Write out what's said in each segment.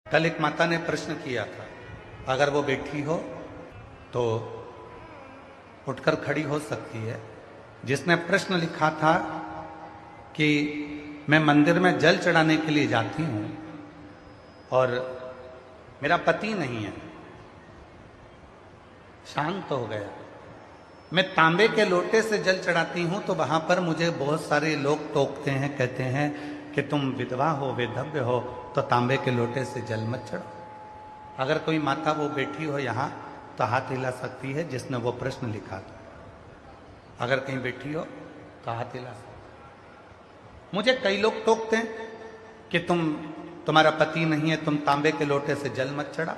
कल एक माता ने प्रश्न किया था, अगर वो बैठी हो तो उठकर खड़ी हो सकती है। जिसने प्रश्न लिखा था कि मैं मंदिर में जल चढ़ाने के लिए जाती हूं और मेरा पति नहीं है, शांत हो गया। मैं तांबे के लोटे से जल चढ़ाती हूं तो वहां पर मुझे बहुत सारे लोग टोकते हैं, कहते हैं कि तुम विधवा हो, विधव्य हो, तो तांबे के लोटे से जल मत चढ़ाओ। अगर कोई माता वो बैठी हो यहाँ तो हाथ हिला सकती है जिसने वो प्रश्न लिखा था। अगर कहीं बैठी हो तो हाथ हिला सकती। मुझे कई लोग टोकते हैं कि तुम्हारा पति नहीं है, तुम तांबे के लोटे से जल मत चढ़ा।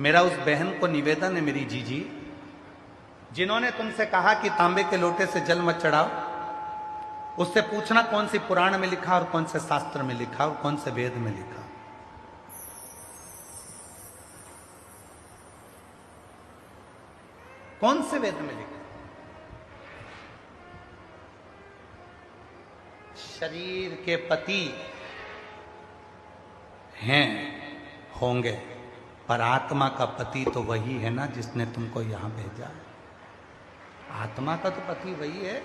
मेरा उस बहन को निवेदन है, मेरी जीजी, जिन्होंने तुमसे कहा कि तांबे के लोटे से जल मत चढ़ाओ, उससे पूछना कौन सी पुराण में लिखा और कौन से शास्त्र में लिखा और कौन से वेद में लिखा। कौन से वेद में लिखा? शरीर के पति हैं, होंगे, पर आत्मा का पति तो वही है ना जिसने तुमको यहां भेजा है। आत्मा का तो पति वही है।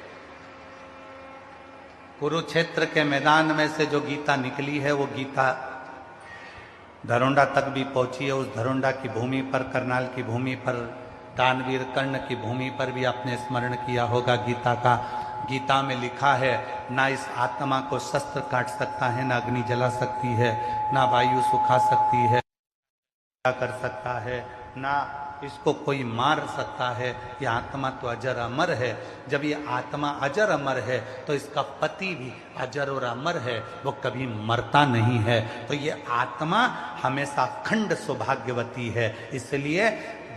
कुरुक्षेत्र के मैदान में से जो गीता निकली है वो गीता धरोंडा तक भी पहुंची है। उस धरोंडा की भूमि पर, करनाल की भूमि पर, दानवीर कर्ण की भूमि पर भी आपने स्मरण किया होगा गीता का। गीता में लिखा है, ना इस आत्मा को शस्त्र काट सकता है, ना अग्नि जला सकती है, ना वायु सुखा सकती है, कर सकता है, ना इसको कोई मार सकता है। ये आत्मा तो अजर अमर है। जब ये आत्मा अजर अमर है तो इसका पति भी अजर और अमर है, वो कभी मरता नहीं है। तो ये आत्मा हमेशा अखंड सौभाग्यवती है। इसलिए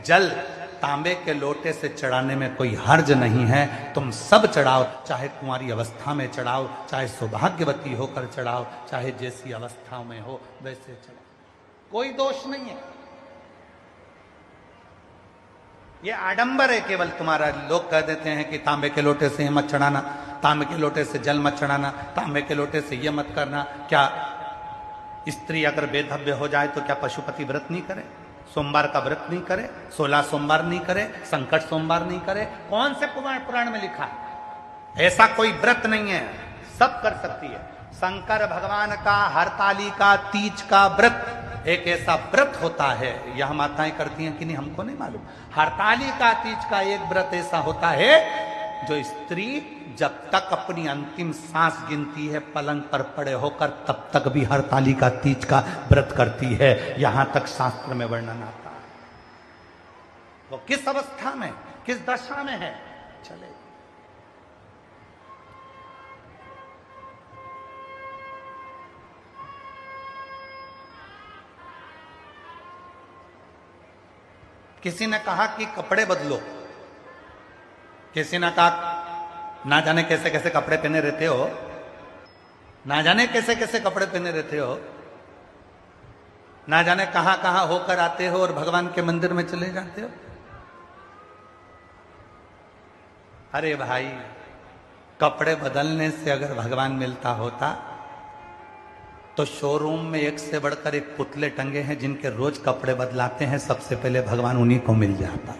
जल तांबे के लोटे से चढ़ाने में कोई हर्ज नहीं है। तुम सब चढ़ाओ, चाहे कुंवारी अवस्था में चढ़ाओ, चाहे सौभाग्यवती होकर चढ़ाओ, चाहे जैसी अवस्था में हो वैसे चढ़ाओ, कोई दोष नहीं है। ये आडंबर है केवल तुम्हारा। लोग कह देते हैं कि तांबे के लोटे से मत चढ़ाना, तांबे के लोटे से जल मत चढ़ाना, तांबे के लोटे से ये मत करना। क्या स्त्री अगर बेधव्य हो जाए तो क्या पशुपति व्रत नहीं करे? सोमवार का व्रत नहीं करे? 16 सोमवार नहीं करे? संकट सोमवार नहीं करे? कौन से पुराण में लिखा है? ऐसा कोई व्रत नहीं है, सब कर सकती है। शंकर भगवान का हरतालिका तीज का व्रत एक ऐसा व्रत होता है, यह माताएं करती हैं कि नहीं हमको नहीं मालूम। हरतालिका तीज का एक व्रत ऐसा होता है जो स्त्री जब तक अपनी अंतिम सांस गिनती है पलंग पर पड़े होकर, तब तक भी हरतालिका तीज का व्रत करती है। यहां तक शास्त्र में वर्णन आता है। वो किस अवस्था में, किस दशा में है, चले। किसी ने कहा कि कपड़े बदलो, किसी ने कहा ना जाने कैसे कैसे कपड़े पहने रहते हो, ना जाने कैसे कैसे कपड़े पहने रहते हो, ना जाने कहां कहां होकर आते हो और भगवान के मंदिर में चले जाते हो। अरे भाई, कपड़े बदलने से अगर भगवान मिलता होता तो शोरूम में एक से बढ़कर एक पुतले टंगे हैं जिनके रोज कपड़े बदलाते हैं, सबसे पहले भगवान उन्हीं को मिल जाता।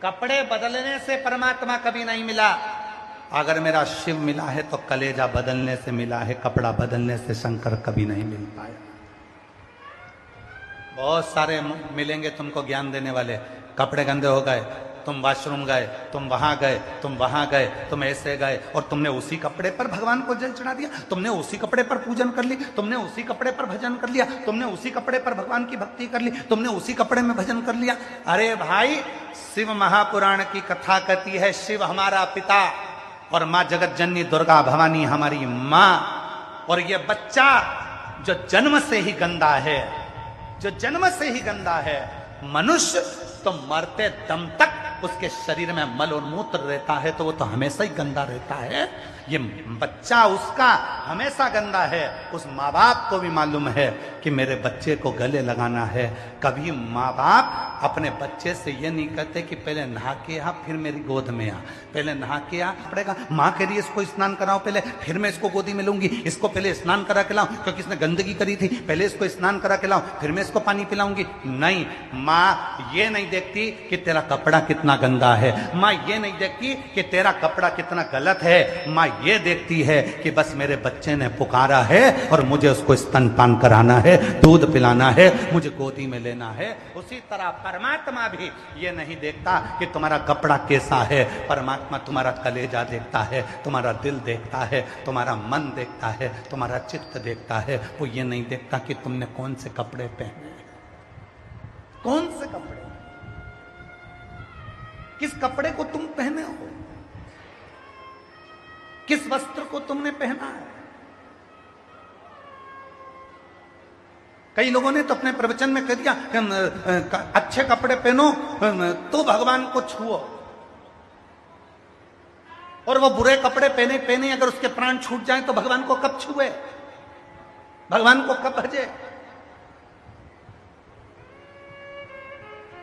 कपड़े बदलने से परमात्मा कभी नहीं मिला। अगर मेरा शिव मिला है तो कलेजा बदलने से मिला है, कपड़ा बदलने से शंकर कभी नहीं मिल पाया। बहुत सारे मिलेंगे तुमको ज्ञान देने वाले। कपड़े गंदे हो गए, तुम वॉशरूम गए, तुम वहां गए, तुम वहां गए, तुम ऐसे गए और तुमने उसी कपड़े पर भगवान को जल चढ़ा दिया, तुमने उसी कपड़े पर पूजन कर ली, तुमने उसी कपड़े पर भजन कर लिया, तुमने उसी कपड़े पर भगवान की भक्ति कर ली, तुमने उसी कपड़े में भजन कर लिया। अरे भाई, शिव महापुराण की कथा कहती है शिव हमारा पिता और माँ जगत जननी दुर्गा भवानी हमारी माँ। और ये बच्चा जो जन्म से ही गंदा है, जो जन्म से ही गंदा है, मनुष्य तो मरते दम तक उसके शरीर में मल और मूत्र रहता है, तो वो तो हमेशा ही गंदा रहता है। ये बच्चा उसका हमेशा गंदा है। उस माँ बाप को भी मालूम है कि मेरे बच्चे को गले लगाना है। कभी माँ बाप अपने बच्चे से ये नहीं कहते कि पहले नहा के आ फिर मेरी गोद में आ, पहले नहा के आ पड़ेगा। माँ कह रही है इसको स्नान कराओ पहले, फिर मैं इसको गोदी में लूंगी, इसको पहले स्नान करा के लाऊं क्योंकि इसने गंदगी करी थी, पहले इसको स्नान करा के लाऊं फिर मैं इसको पानी पिलाऊंगी। नहीं, माँ ये नहीं देखती कि तेरा कपड़ा कितना गंदा है, माँ ये नहीं देखती कि तेरा कपड़ा कितना गलत है। माँ ये देखती है कि बस मेरे बच्चे ने पुकारा है और मुझे उसको स्तनपान कराना है, दूध पिलाना है, मुझे गोदी में लेना है। उसी तरह परमात्मा भी ये नहीं देखता कि तुम्हारा कपड़ा कैसा है। परमात्मा तुम्हारा कलेजा देखता है, तुम्हारा दिल देखता है, तुम्हारा मन देखता है, तुम्हारा चित्त देखता है। वो ये नहीं देखता कि तुमने कौन से कपड़े पहने, कौन से कपड़े, किस कपड़े को तुम पहने हो, किस वस्त्र को तुमने पहना है। कई लोगों ने तो अपने प्रवचन में कह दिया अच्छे कपड़े पहनो तो भगवान को छुओ, और वो बुरे कपड़े पहने पहने अगर उसके प्राण छूट जाए तो भगवान को कब छुए, भगवान को कब भजे।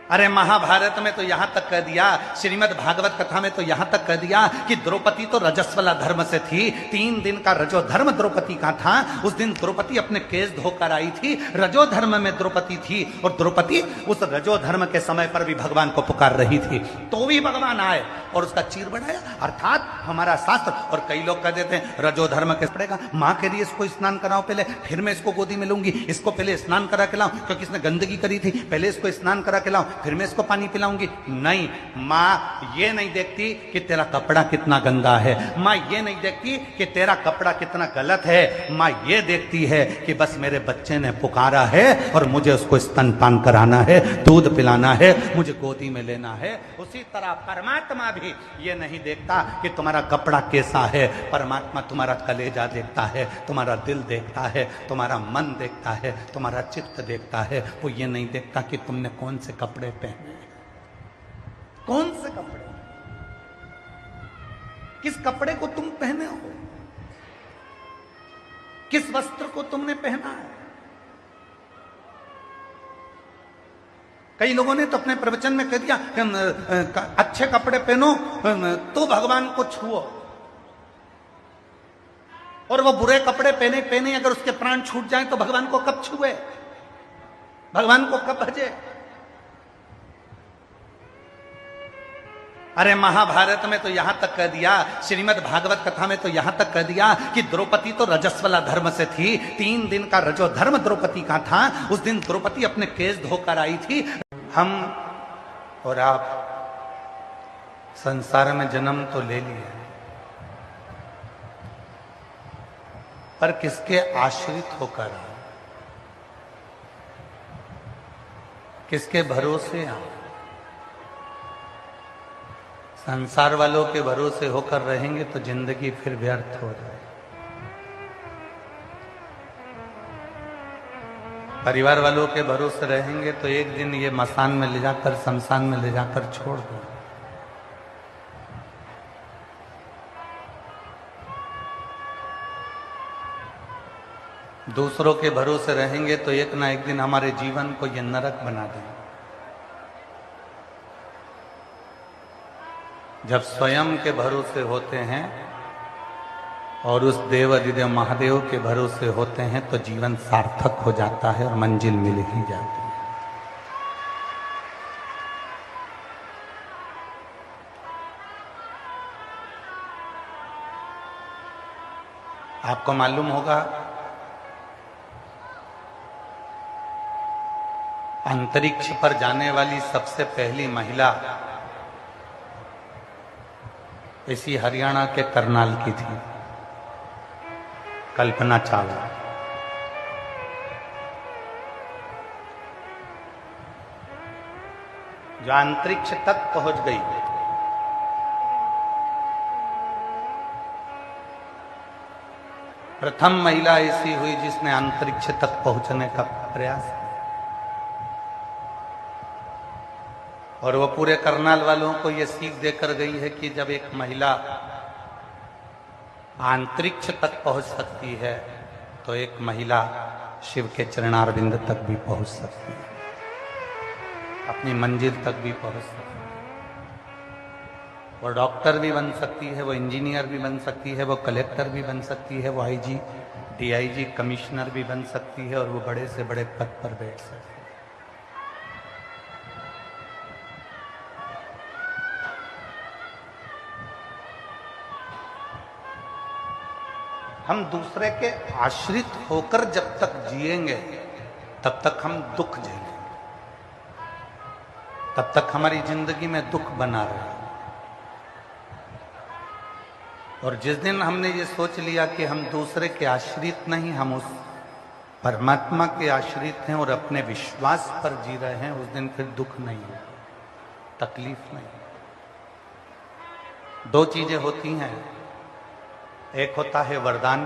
अरे महाभारत में तो यहां तक कह दिया, श्रीमद् भागवत कथा में तो यहां तक कह दिया कि द्रौपदी तो रजस्वला धर्म से थी, 3 दिन का रजो धर्म द्रौपदी का था। उस दिन द्रौपदी अपने केस धोकर आई थी, रजो धर्म में द्रौपदी थी, और द्रौपदी उस रजो धर्म के समय पर भी भगवान को पुकार रही थी, तो भी भगवान आए और उसका चीर बढ़ाया। अर्थात हमारा शास्त्र, और कई लोग कह देते हैं रजो धर्म कैसे पड़ेगा, माँ के लिए इसको स्नान कराओ पहले, फिर मैं इसको गोदी में लूंगी, इसको पहले स्नान करा के लाऊं क्योंकि इसने गंदगी करी थी, पहले इसको स्नान करा के लाऊं फिर मैं इसको पानी पिलाऊंगी। नहीं, माँ ये नहीं देखती कि तेरा कपड़ा कितना गंदा है, माँ ये नहीं देखती कि तेरा कपड़ा कितना गलत है। माँ ये देखती है कि बस मेरे बच्चे ने पुकारा है और मुझे उसको स्तनपान कराना है, दूध पिलाना है, मुझे गोदी में लेना है। उसी तरह परमात्मा भी ये नहीं देखता कि तुम्हारा कपड़ा कैसा है। परमात्मा तुम्हारा कलेजा देखता है, तुम्हारा दिल देखता है, तुम्हारा मन देखता है, तुम्हारा चित्त देखता है। वो ये नहीं देखता कि तुमने कौन से कपड़े पहने, कौन से कपड़े, किस कपड़े को तुम पहने हो, किस वस्त्र को तुमने पहना है। कई लोगों ने तो अपने प्रवचन में कह दिया अच्छे कपड़े पहनो तो भगवान को छुओ, और वो बुरे कपड़े पहने पहने अगर उसके प्राण छूट जाए तो भगवान को कब छुए, भगवान को कब भजे। अरे महाभारत में तो यहां तक कह दिया, श्रीमद् भागवत कथा में तो यहां तक कह दिया कि द्रौपदी तो रजस्वला धर्म से थी, 3 दिन का रजो धर्म द्रौपदी का था। उस दिन द्रौपदी अपने केस धोकर आई थी। हम और आप संसार में जन्म तो ले लिए, पर किसके आश्रित होकर, किसके भरोसे आए। संसार वालों के भरोसे होकर रहेंगे तो जिंदगी फिर व्यर्थ हो जाए। परिवार वालों के भरोसे रहेंगे तो एक दिन ये मसान में ले जाकर, शमशान में ले जाकर छोड़ दो। दूसरों के भरोसे रहेंगे तो एक ना एक दिन हमारे जीवन को ये नरक बना देंगे। जब स्वयं के भरोसे होते हैं और उस देव अधिदेव महादेव के भरोसे होते हैं तो जीवन सार्थक हो जाता है और मंजिल मिल ही जाती है। आपको मालूम होगा अंतरिक्ष पर जाने वाली सबसे पहली महिला इसी हरियाणा के करनाल की थी, कल्पना चावला। जो अंतरिक्ष तक पहुंच गई। प्रथम महिला ऐसी हुई जिसने अंतरिक्ष तक पहुंचने का प्रयास किया। और वो पूरे करनाल वालों को ये सीख देकर गई है कि जब एक महिला अंतरिक्ष तक पहुंच सकती है तो एक महिला शिव के चरणारविंद तक भी पहुंच सकती है, अपनी मंजिल तक भी पहुंच सकती है। वो डॉक्टर भी बन सकती है, वो इंजीनियर भी बन सकती है, वो कलेक्टर भी बन सकती है, वो आईजी, डीआईजी, कमिश्नर भी बन सकती है, और वो बड़े से बड़े पद पर बैठ सकती है। हम दूसरे के आश्रित होकर जब तक जिएंगे तब तक हम दुख झेलेंगे, तब तक हमारी जिंदगी में दुख बना रहेगा। और जिस दिन हमने ये सोच लिया कि हम दूसरे के आश्रित नहीं, हम उस परमात्मा के आश्रित हैं और अपने विश्वास पर जी रहे हैं, उस दिन फिर दुख नहीं है, तकलीफ नहीं। दो चीजें होती हैं, एक होता है वरदान,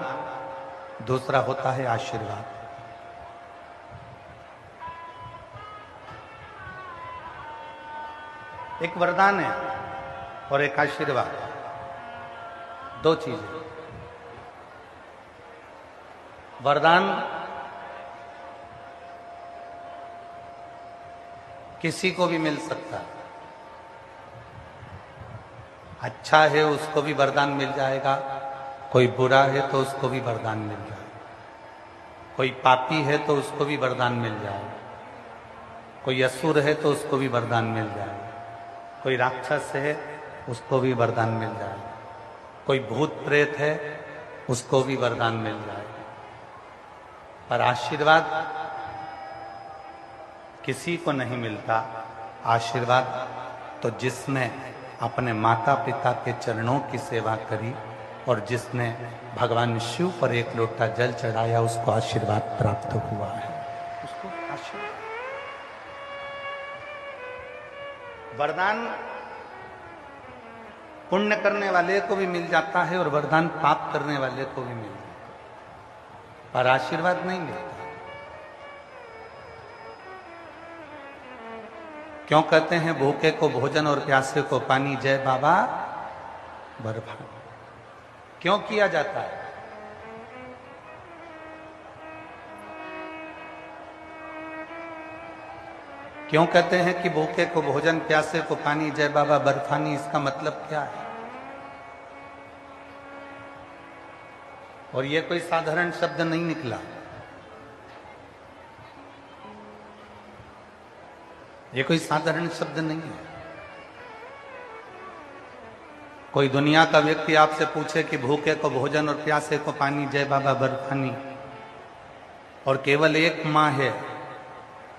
दूसरा होता है आशीर्वाद। एक वरदान है और एक आशीर्वाद, दो चीजें। वरदान किसी को भी मिल सकता है, अच्छा है उसको भी वरदान मिल जाएगा, कोई बुरा है तो उसको भी वरदान मिल जाएगा, कोई पापी है तो उसको भी वरदान मिल जाएगा, कोई असुर है तो उसको भी वरदान मिल जाएगा, कोई राक्षस है उसको भी वरदान मिल जाएगा, कोई भूत प्रेत है उसको भी वरदान मिल जाएगा। पर आशीर्वाद किसी को नहीं मिलता। आशीर्वाद तो जिसने अपने माता पिता के चरणों की सेवा करी और जिसने भगवान शिव पर एक लोटा जल चढ़ाया, उसको आशीर्वाद प्राप्त हुआ है, उसको आशीर्वाद। वरदान पुण्य करने वाले को भी मिल जाता है और वरदान पाप करने वाले को भी मिल जाता है, पर आशीर्वाद नहीं मिलता। क्यों कहते हैं भूखे को भोजन और प्यासे को पानी, जय बाबा बर्फानी? क्यों किया जाता है? क्यों कहते हैं कि भूखे को भोजन, प्यासे को पानी, जय बाबा बर्फानी? इसका मतलब क्या है? और ये कोई साधारण शब्द नहीं निकला, ये कोई साधारण शब्द नहीं है। कोई दुनिया का व्यक्ति आपसे पूछे कि भूखे को भोजन और प्यासे को पानी, जय बाबा बर्फानी, और केवल एक माँ है,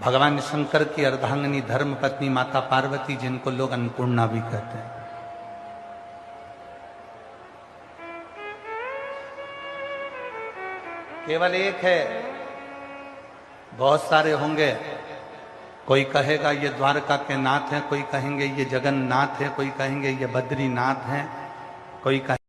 भगवान शंकर की अर्धांगिनी धर्म पत्नी माता पार्वती, जिनको लोग अन्नपूर्णा भी कहते हैं। केवल एक है, बहुत सारे होंगे। कोई कहेगा ये द्वारका के नाथ हैं, कोई कहेंगे ये जगन्नाथ है, कोई कहेंगे ये बद्रीनाथ हैं, कोई कहेंगे